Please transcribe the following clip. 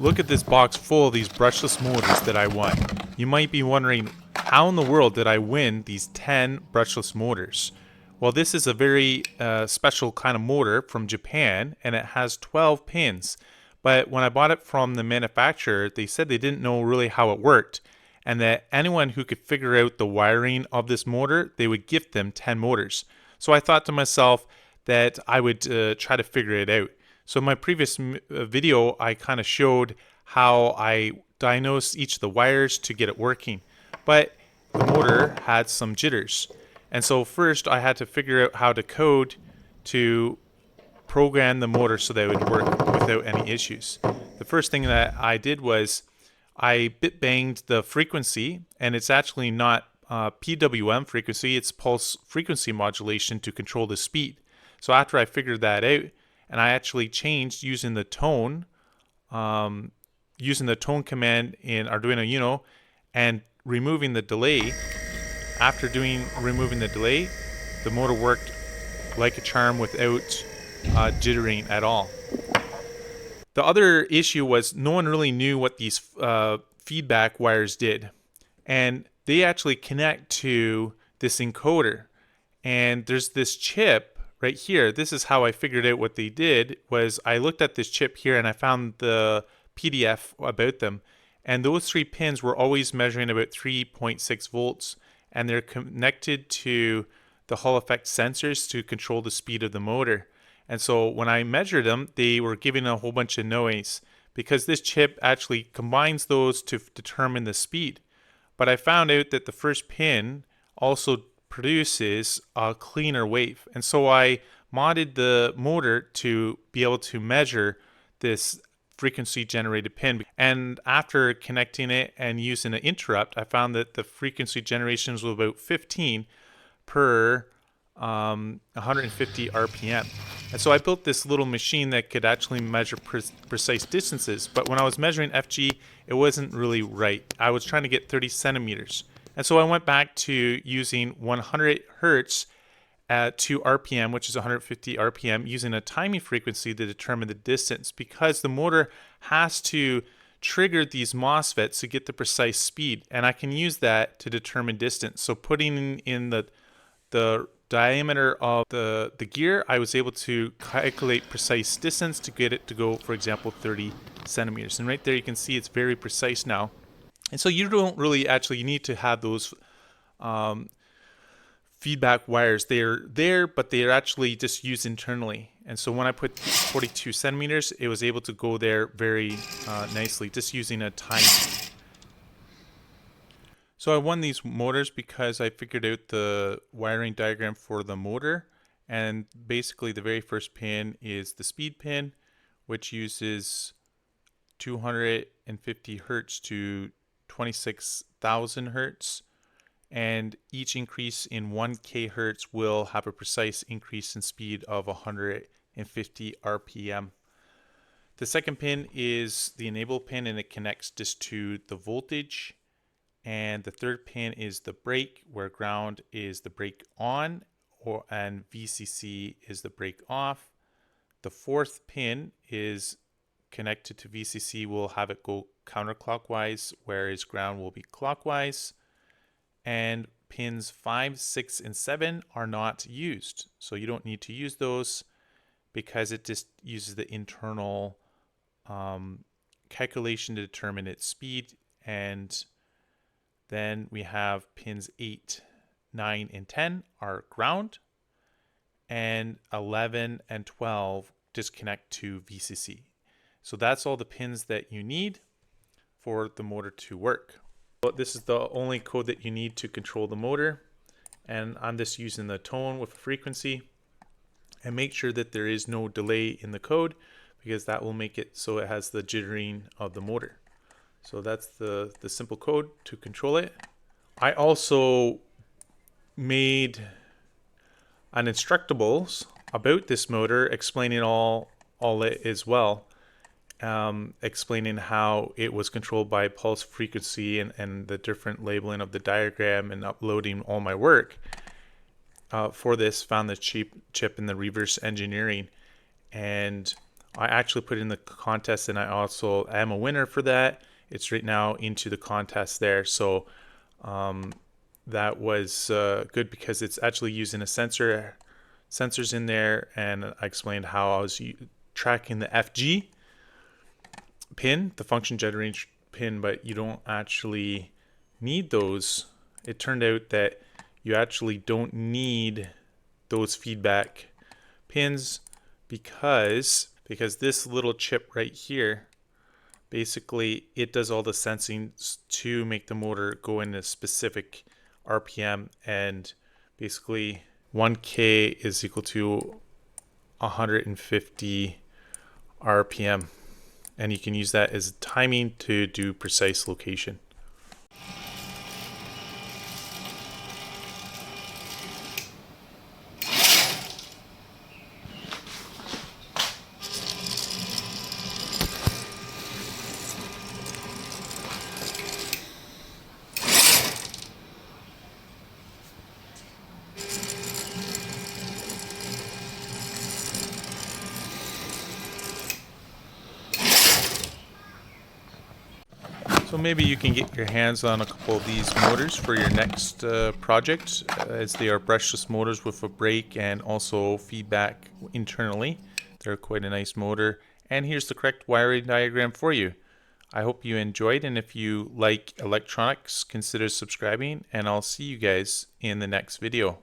Look at this box full of these brushless motors that I won. You might be wondering, how in the world did I win these 10 brushless motors? Well, this is a very special kind of motor from Japan, and it has 12 pins. But when I bought it from the manufacturer, they said they didn't know really how it worked, and that anyone who could figure out the wiring of this motor, they would gift them 10 motors. So I thought to myself that I would try to figure it out. So in my previous video, I kind of showed how I diagnosed each of the wires to get it working. But the motor had some jitters. And so first I had to figure out how to code to program the motor so that it would work without any issues. The first thing that I did was I bit banged the frequency, and it's actually not PWM frequency, it's pulse frequency modulation to control the speed. So after I figured that out, and I actually changed using the tone command in Arduino Uno and removing the delay. After removing the delay, the motor worked like a charm without jittering at all. The other issue was no one really knew what these feedback wires did, and they actually connect to this encoder. And there's this chip right here. This is how I figured out what they did. Was I looked at this chip here and I found the PDF about them, and those 3 pins were always measuring about 3.6 volts, and they're connected to the Hall effect sensors to control the speed of the motor. And so when I measured them, they were giving a whole bunch of noise because this chip actually combines those to determine the speed. But I found out that the first pin also produces a cleaner wave. And so I modded the motor to be able to measure this frequency generated pin. And after connecting it and using an interrupt, I found that the frequency generations were about 15 per 150 RPM. And so I built this little machine that could actually measure precise distances. But when I was measuring FG, it wasn't really right. I was trying to get 30 centimeters. And so I went back to using 100 hertz at 2 RPM, which is 150 RPM, using a timing frequency to determine the distance, because the motor has to trigger these MOSFETs to get the precise speed, and I can use that to determine distance. So putting in the diameter of the gear, I was able to calculate precise distance to get it to go, for example, 30 centimeters. And right there you can see it's very precise now. And so you don't really actually need to have those feedback wires. They're there, but they're actually just used internally. And so when I put 42 centimeters, it was able to go there very nicely, just using a timing. So I won these motors because I figured out the wiring diagram for the motor. And basically the very first pin is the speed pin, which uses 250 hertz to 26,000 hertz, and each increase in 1 kHz will have a precise increase in speed of 150 RPM. The second pin is the enable pin, and it connects just to the voltage. And the third pin is the brake, where ground is the brake on, and VCC is the brake off. The fourth pin is connected to VCC, will have it go counterclockwise, whereas ground will be clockwise. And pins 5, 6, and 7 are not used. So you don't need to use those because it just uses the internal calculation to determine its speed. And then we have pins 8, 9, and 10 are ground, and 11 and 12 disconnect to VCC. So that's all the pins that you need for the motor to work. But this is the only code that you need to control the motor, and I'm just using the tone with frequency. And make sure that there is no delay in the code, because that will make it so it has the jittering of the motor. So that's the simple code to control it. I also made an instructables about this motor explaining all it as well. Explaining how it was controlled by pulse frequency and the different labeling of the diagram, and uploading all my work for this. Found the chip in the reverse engineering, and I actually put in the contest, and I also am a winner for that. It's right now into the contest there. So that was good because it's actually using a sensors in there, and I explained how I was tracking the FG pin, the function generator pin, but you don't actually need those. It turned out that you actually don't need those feedback pins because this little chip right here, basically it does all the sensing to make the motor go in a specific RPM, and basically 1K is equal to 150 RPM, and you can use that as timing to do precise location. So maybe you can get your hands on a couple of these motors for your next project, as they are brushless motors with a brake and also feedback internally. They're quite a nice motor. And here's the correct wiring diagram for you. I hope you enjoyed, and if you like electronics, consider subscribing, and I'll see you guys in the next video.